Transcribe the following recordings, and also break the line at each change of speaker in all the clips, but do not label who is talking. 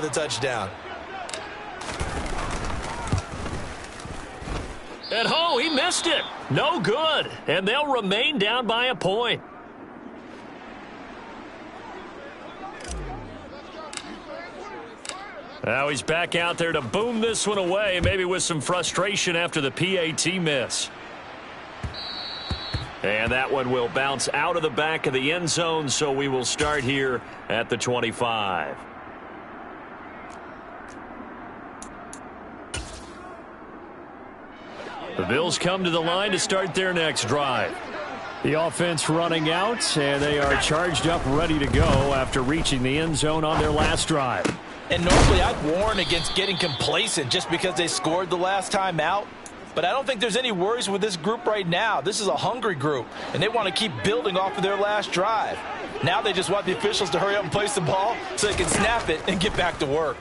the touchdown.
And he missed it. No good. And they'll remain down by a point. Now he's back out there to boom this one away, maybe with some frustration after the PAT miss. And that one will bounce out of the back of the end zone, so we will start here at the 25. The Bills come to the line to start their next drive. The offense running out, and they are charged up, ready to go after reaching the end zone on their last drive.
And normally I'd warn against getting complacent just because they scored the last time out. But I don't think there's any worries with this group right now. This is a hungry group, and they want to keep building off of their last drive. Now they just want the officials to hurry up and place the ball so they can snap it and get back to work.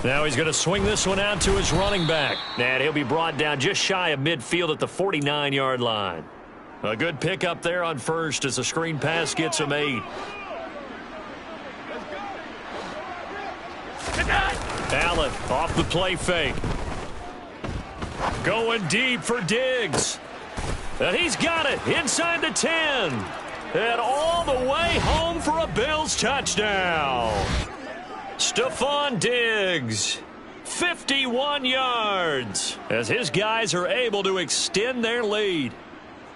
Now he's going to swing this one out to his running back. And he'll be brought down just shy of midfield at the 49-yard line. A good pickup there on first as the screen pass gets him 8. Allen off the play fake. Going deep for Diggs. And he's got it inside the 10. And all the way home for a Bills touchdown. Stephon Diggs, 51 yards, as his guys are able to extend their lead.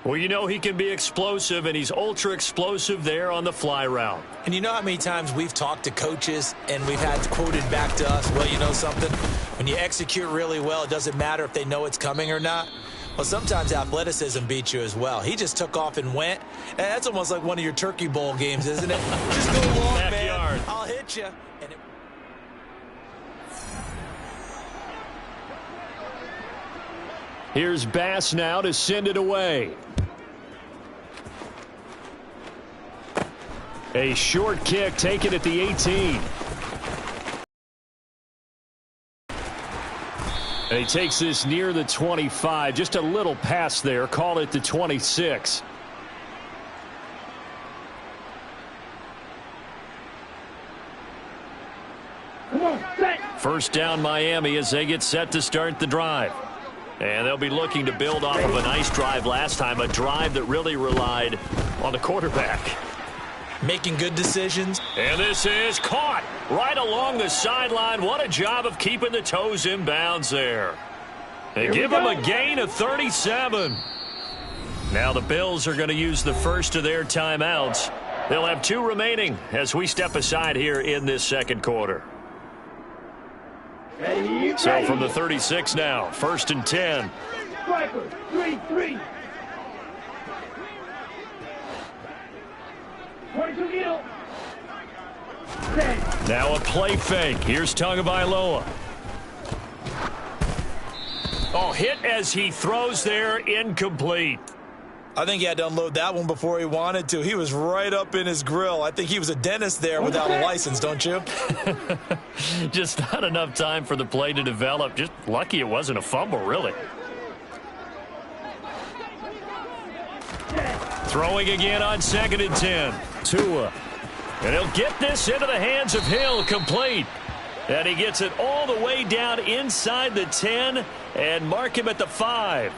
Well, you know he can be explosive, and he's ultra-explosive there on the fly route.
And you know how many times we've talked to coaches and we've had quoted back to us, well, you know something? When you execute really well, it doesn't matter if they know it's coming or not. Well, sometimes athleticism beats you as well. He just took off and went. And that's almost like one of your Turkey Bowl games, isn't it? Just go long, man. I'll hit you.
Here's Bass now to send it away. A short kick taken at the 18. And he takes this near the 25. Just a little pass there. Call it the 26. First down Miami as they get set to start the drive. And they'll be looking to build off of a nice drive last time, a drive that really relied on the quarterback.
Making good decisions.
And this is caught right along the sideline. What a job of keeping the toes in bounds there. They give him a gain of 37. Now the Bills are going to use the first of their timeouts. They'll have 2 remaining as we step aside here in this second quarter. So from the 36 now, 1st and 10.
Striker, 3-3. 22 Neal.
Now a play fake. Here's Tagovailoa. Oh, hit as he throws there, incomplete.
I think he had to unload that one before he wanted to. He was right up in his grill. I think he was a dentist there without a license, don't you?
Just not enough time for the play to develop. Just lucky it wasn't a fumble, really. Throwing again on 2nd and 10. Tua. And he'll get this into the hands of Hill, complete. And he gets it all the way down inside the 10 and mark him at the 5.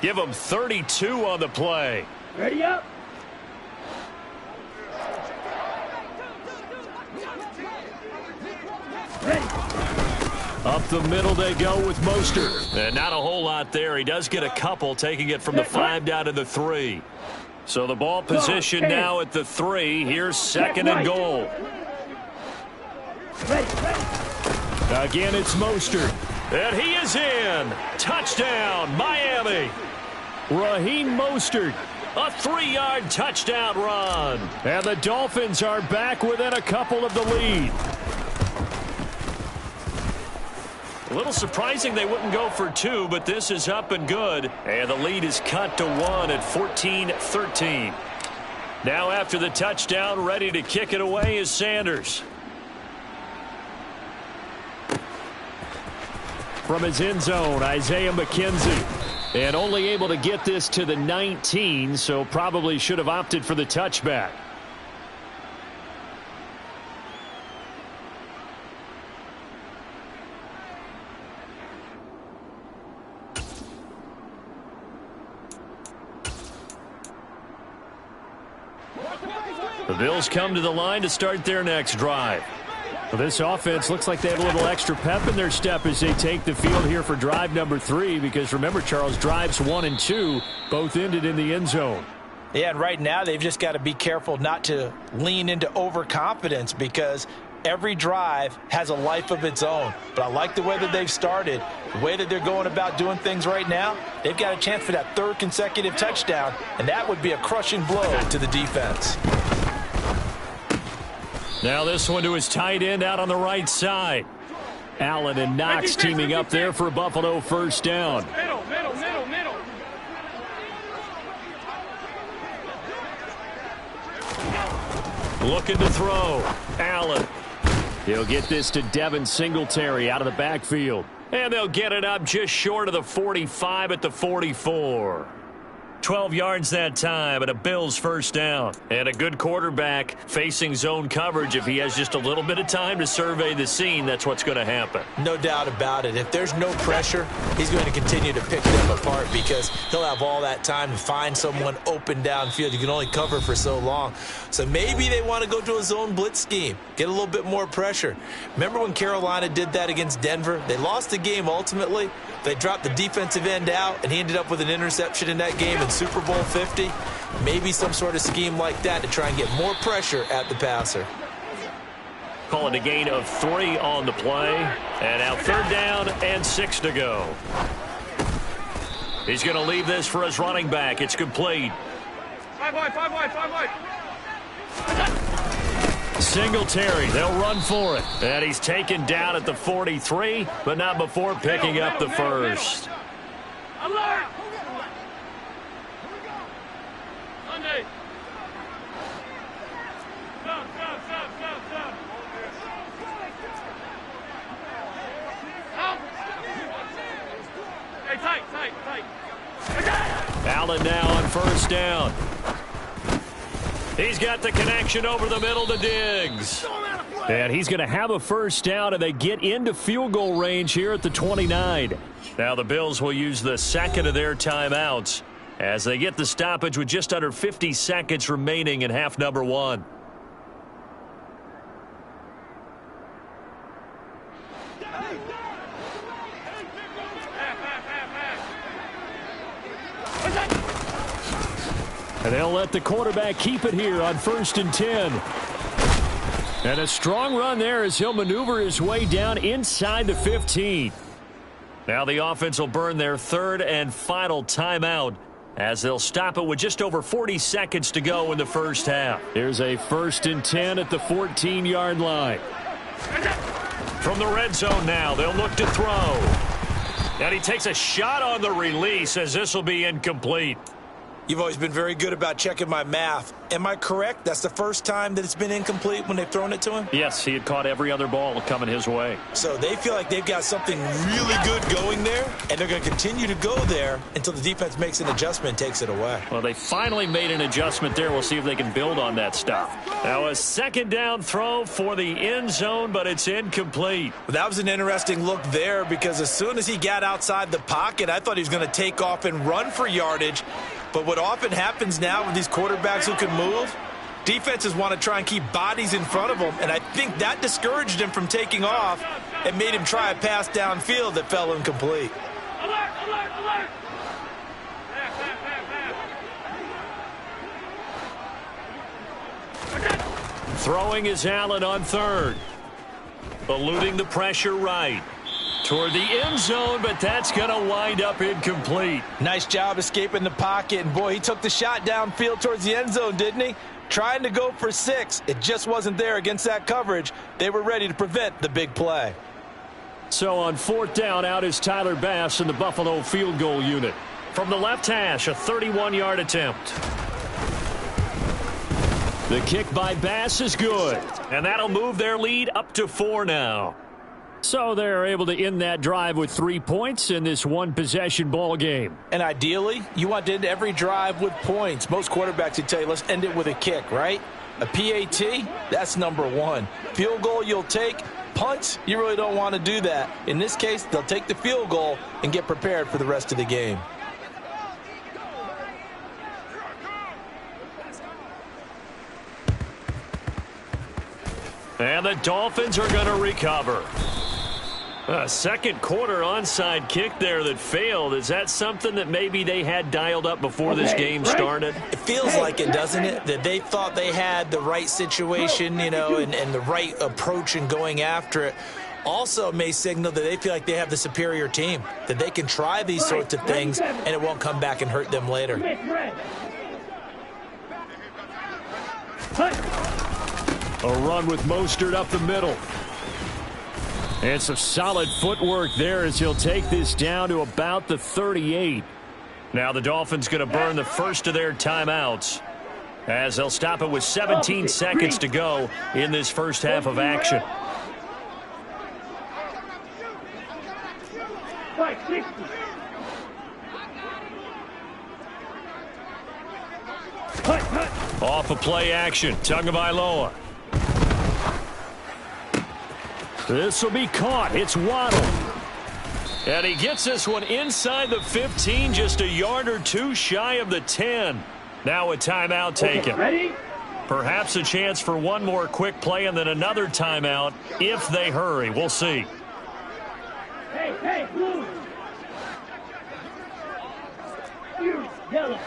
Give him 32 on the play.
Ready up.
Up the middle they go with Mostert. And not a whole lot there. He does get a couple, taking it from the 5 down to the 3. So the ball position now at the 3. Here's 2nd and goal. Again, it's Mostert. And he is in. Touchdown, Miami. Raheem Mostert, a 3-yard touchdown run. And the Dolphins are back within a couple of the lead. A little surprising they wouldn't go for 2, but this is up and good. And the lead is cut to 1 at 14-13. Now after the touchdown, ready to kick it away is Sanders. From his end zone, Isaiah McKenzie. And only able to get this to the 19, so probably should have opted for the touchback. Bills come to the line to start their next drive.
Well, this offense looks like they have a little extra pep in their step as they take the field here for drive number 3, because remember, Charles, drives 1 and 2 both ended in the end zone.
Yeah, and right now they've just got to be careful not to lean into overconfidence, because every drive has a life of its own. But I like the way that they've started, the way that they're going about doing things right now. They've got a chance for that 3rd consecutive touchdown, and that would be a crushing blow to the defense.
Now this one to his tight end out on the right side.
Allen and Knox teaming up there for Buffalo first down.
Middle.
Looking to throw. Allen.
He'll get this to Devin Singletary out of the backfield.
And they'll get it up just short of the 45 at the 44. 12 yards that time, and a Bills first down. And a good quarterback facing zone coverage. If he has just a little bit of time to survey the scene, that's what's going to happen.
No doubt about it. If there's no pressure, he's going to continue to pick them apart, because he'll have all that time to find someone open downfield. You can only cover for so long. So maybe they want to go to a zone blitz scheme, get a little bit more pressure. Remember when Carolina did that against Denver? They lost the game ultimately. They dropped the defensive end out, and he ended up with an interception in that game in Super Bowl 50. Maybe some sort of scheme like that to try and get more pressure at the passer.
Call it a gain of 3 on the play. And now 3rd down and 6 to go. He's going to leave this for his running back. It's complete.
5 wide.
Singletary, they'll run for it. And he's taken down at the 43, but not before picking up the first.
Alert! Sunday. Stop. Out. Hey, tight.
Allen now on first down. He's got the connection over the middle to Diggs.
And he's going to have a first down, and they get into field goal range here at the 29.
Now the Bills will use the second of their timeouts as they get the stoppage with just under 50 seconds remaining in half number 1.
And they'll let the quarterback keep it here on 1st and 10. And a strong run there as he'll maneuver his way down inside the 15.
Now the offense will burn their 3rd and final timeout as they'll stop it with just over 40 seconds to go in the first half.
Here's a 1st and 10 at the 14-yard line.
From the red zone now, they'll look to throw. And he takes a shot on the release as this will be incomplete.
You've always been very good about checking my math. Am I correct? That's the first time that it's been incomplete when they've thrown it to him?
Yes, he had caught every other ball coming his way.
So they feel like they've got something really good going there, and they're going to continue to go there until the defense makes an adjustment and takes it away.
Well, they finally made an adjustment there. We'll see if they can build on that stuff.
Now a 2nd down throw for the end zone, but it's incomplete.
That was an interesting look there, because as soon as he got outside the pocket, I thought he was going to take off and run for yardage. But what often happens now with these quarterbacks who can move, defenses want to try and keep bodies in front of them, and I think that discouraged him from taking off and made him try a pass downfield that fell incomplete.
Alert!
Throwing is Allen on 3rd. Eluding the pressure right. Toward the end zone, but that's going to wind up incomplete.
Nice job escaping the pocket, and boy, he took the shot downfield towards the end zone, didn't he? Trying to go for 6. It just wasn't there against that coverage. They were ready to prevent the big play.
So on 4th down, out is Tyler Bass in the Buffalo field goal unit.
From the left hash, a 31-yard attempt.
The kick by Bass is good.
And that'll move their lead up to 4 now.
So they're able to end that drive with 3 points in this one-possession ball game.
And ideally, you want to end every drive with points. Most quarterbacks would tell you, let's end it with a kick, right? A PAT, that's number 1. Field goal you'll take. Punts, you really don't want to do that. In this case, they'll take the field goal and get prepared for the rest of the game.
And the Dolphins are going to recover. A second quarter onside kick there that failed. Is that something that maybe they had dialed up before this game started?
It feels like it, doesn't it? That they thought they had the right situation, you know, and the right approach in going after it. Also may signal that they feel like they have the superior team, that they can try these sorts of things and it won't come back and hurt them later.
A run with Mostert up the middle. And some solid footwork there as he'll take this down to about the 38. Now the Dolphins going to burn the first of their timeouts as they'll stop it with 17 seconds to go in this first half of action. Off of play action, Tagovailoa. This will be caught. It's Waddle. And he gets this one inside the 15, just a yard or two shy of the 10. Now a timeout taken.
Ready?
Perhaps a chance for one more quick play and then another timeout if they hurry. We'll see.
Hey, blue. You, yellow.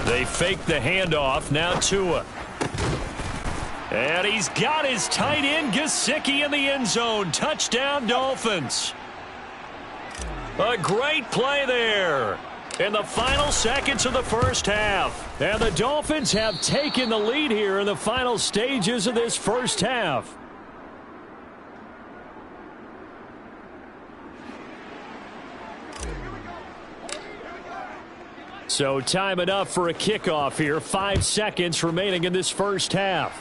They fake the handoff. Now Tua. And he's got his tight end Gesicki in the end zone. Touchdown, Dolphins. A great play there in the final seconds of the first half. And the Dolphins have taken the lead here in the final stages of this first half. So time enough for a kickoff here. 5 seconds remaining in this first half.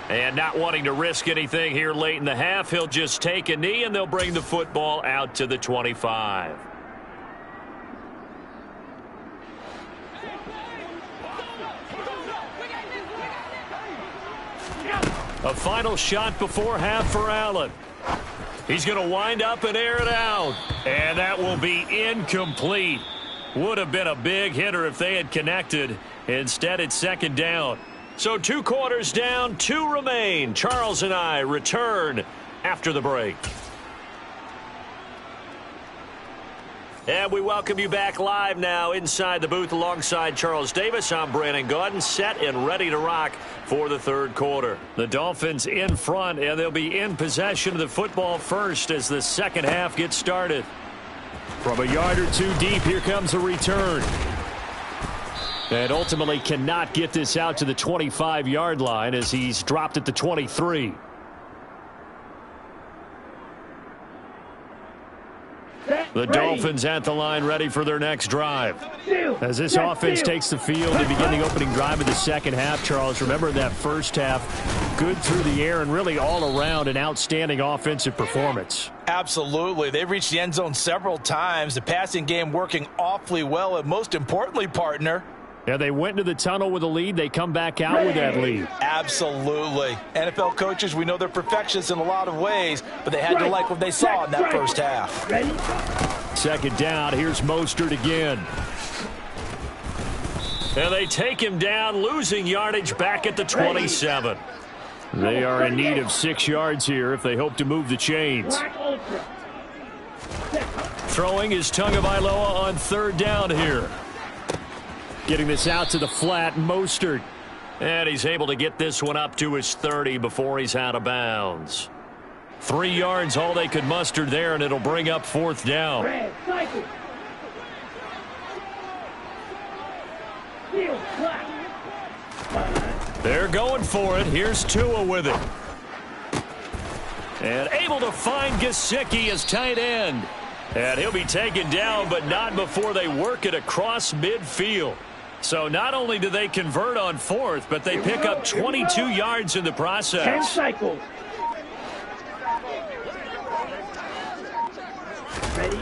And not wanting to risk anything here late in the half, he'll just take a knee and they'll bring the football out to the 25. A final shot before half for Allen. He's going to wind up and air it out. And that will be incomplete. Would have been a big hitter if they had connected. Instead, it's second down. So 2 quarters down, 2 remain. Charles and I return after the break. And we welcome you back live now inside the booth alongside Charles Davis. I'm Brandon Gaudin, set and ready to rock for the third quarter. The Dolphins in front, and they'll be in possession of the football first as the second half gets started. From a yard or two deep, here comes a return. And ultimately cannot get this out to the 25-yard line as he's dropped at the 23. The Dolphins at the line ready for their next drive. As this offense takes the field to begin the opening drive of the second half, Charles, remember that first half, good through the air and really all around an outstanding offensive performance.
Absolutely. They've reached the end zone several times. The passing game working awfully well, and most importantly, partner,
yeah, they went into the tunnel with a lead. They come back out with that lead.
Absolutely. NFL coaches, we know they're perfectionists in a lot of ways, but they had to like what they saw in that first half.
Ready?
Second down. Here's Mostert again. And they take him down, losing yardage back at the 27. They are in need of 6 yards here if they hope to move the chains. Throwing is Tagovailoa on third down here. Getting this out to the flat, Mostert. And he's able to get this one up to his 30 before he's out of bounds. 3 yards, all they could muster there, and it'll bring up fourth down. They're going for it. Here's Tua with it. And able to find Gesicki as tight end. And he'll be taken down, but not before they work it across midfield. So not only do they convert on fourth, but they pick up 22 yards in the process.
10 cycles. Ready?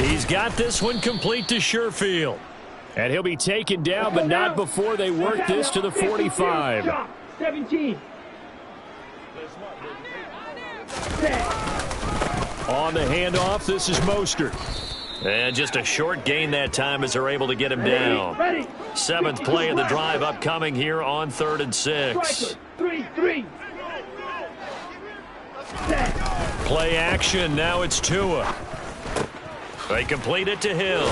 He's got this one complete to Sherfield. And he'll be taken down, but not before they work this to the 45.
17.
On the handoff, this is Mostert.
And just a short gain that time as they're able to get him down.
Ready.
7th play of the drive upcoming here on 3rd and 6.
Striker. 3-3.
Play action. Now it's Tua.
They complete it to Hill.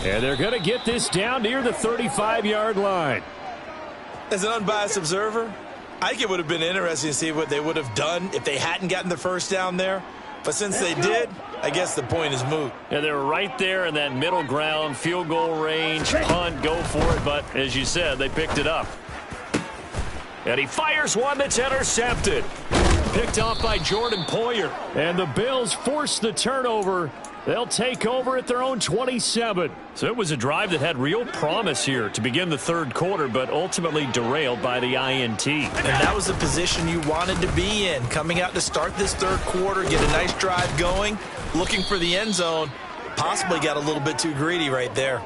And they're going to get this down near the 35-yard line.
As an unbiased observer, I think it would have been interesting to see what they would have done if they hadn't gotten the first down there. But since they did, I guess the point is moot.
And they're right there in that middle ground, field goal range, punt, go for it. But as you said, they picked it up. And he fires one that's intercepted. Picked off by Jordan Poyer.
And the Bills force the turnover. They'll take over at their own 27.
So it was a drive that had real promise here to begin the 3rd quarter, but ultimately derailed by the INT.
And that was the position you wanted to be in. Coming out to start this 3rd quarter, get a nice drive going, looking for the end zone. Possibly got a little bit too greedy right there.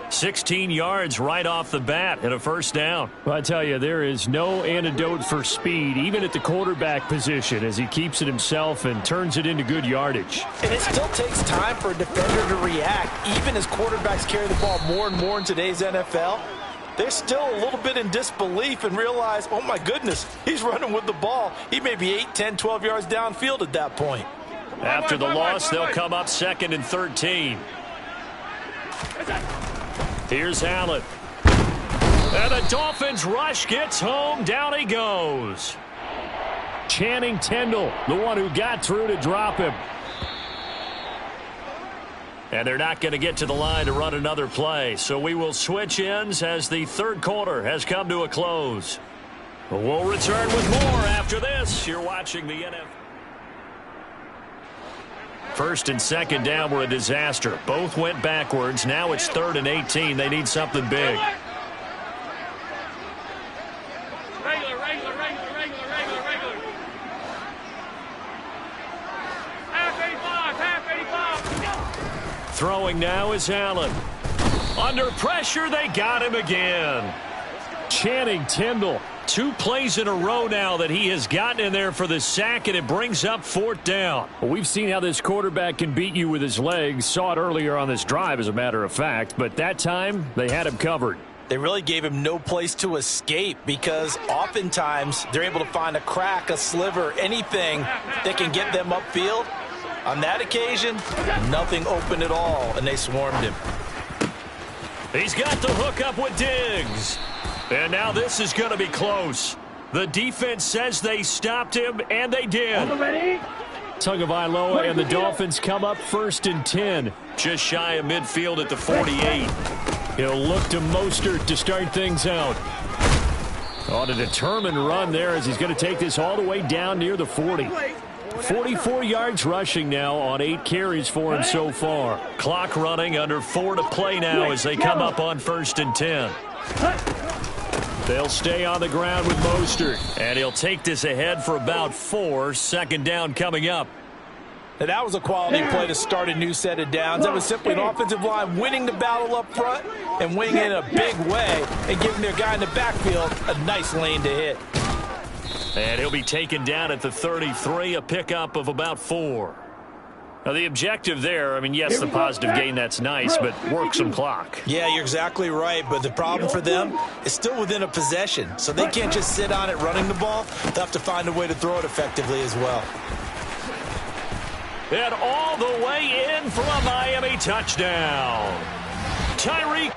16 yards right off the bat and a first down.
Well, I tell you, there is no antidote for speed, even at the quarterback position, as he keeps it himself and turns it into good yardage.
And it still takes time for a defender to react. Even as quarterbacks carry the ball more and more in today's NFL, they're still a little bit in disbelief and realize, oh my goodness, he's running with the ball. He may be 8, 10, 12 yards downfield at that point.
After the loss, they'll come up 2nd and 13. Here's Allen. And the Dolphins rush gets home. Down he goes.
Channing Tindall, the one who got through to drop him.
And they're not going to get to the line to run another play. So we will switch ends as the 3rd quarter has come to a close. We'll return with more after this. You're watching the NFL. 1st and 2nd down were a disaster. Both went backwards. Now it's 3rd and 18. They need something big.
Regular. Half 85.
Throwing now is Allen. Under pressure, they got him again.
Channing Tindall.
2 plays in a row now that he has gotten in there for the sack, and it brings up 4th down.
Well, we've seen how this quarterback can beat you with his legs. Saw it earlier on this drive, as a matter of fact. But that time, they had him covered.
They really gave him no place to escape because oftentimes they're able to find a crack, a sliver, anything that can get them upfield. On that occasion, nothing open at all, and they swarmed him.
He's got the hook up with Diggs. And now this is going to be close. The defense says they stopped him, and they did.
Ready?
Tagovailoa and the Dolphins come up 1st and 10.
Just shy of midfield at the 48.
He'll look to Mostert to start things out. On a determined run there as he's going to take this all the way down near the 40. 44 yards rushing now on 8 carries for him so far.
Clock running, under 4 to play now as they come up on 1st and 10.
They'll stay on the ground with Mostert.
And he'll take this ahead for about 4. 2nd down coming up.
Now, that was a quality play to start a new set of downs. That was simply an offensive line winning the battle up front and winning it in a big way and giving their guy in the backfield a nice lane to hit.
And he'll be taken down at the 33, a pickup of about 4. Now, the objective there, I mean, yes, the positive gain, that's nice, but work some clock.
Yeah, you're exactly right, but the problem for them is still within a possession, so they can't just sit on it running the ball. They'll have to find a way to throw it effectively as well.
And all the way in for a Miami touchdown. Tyreek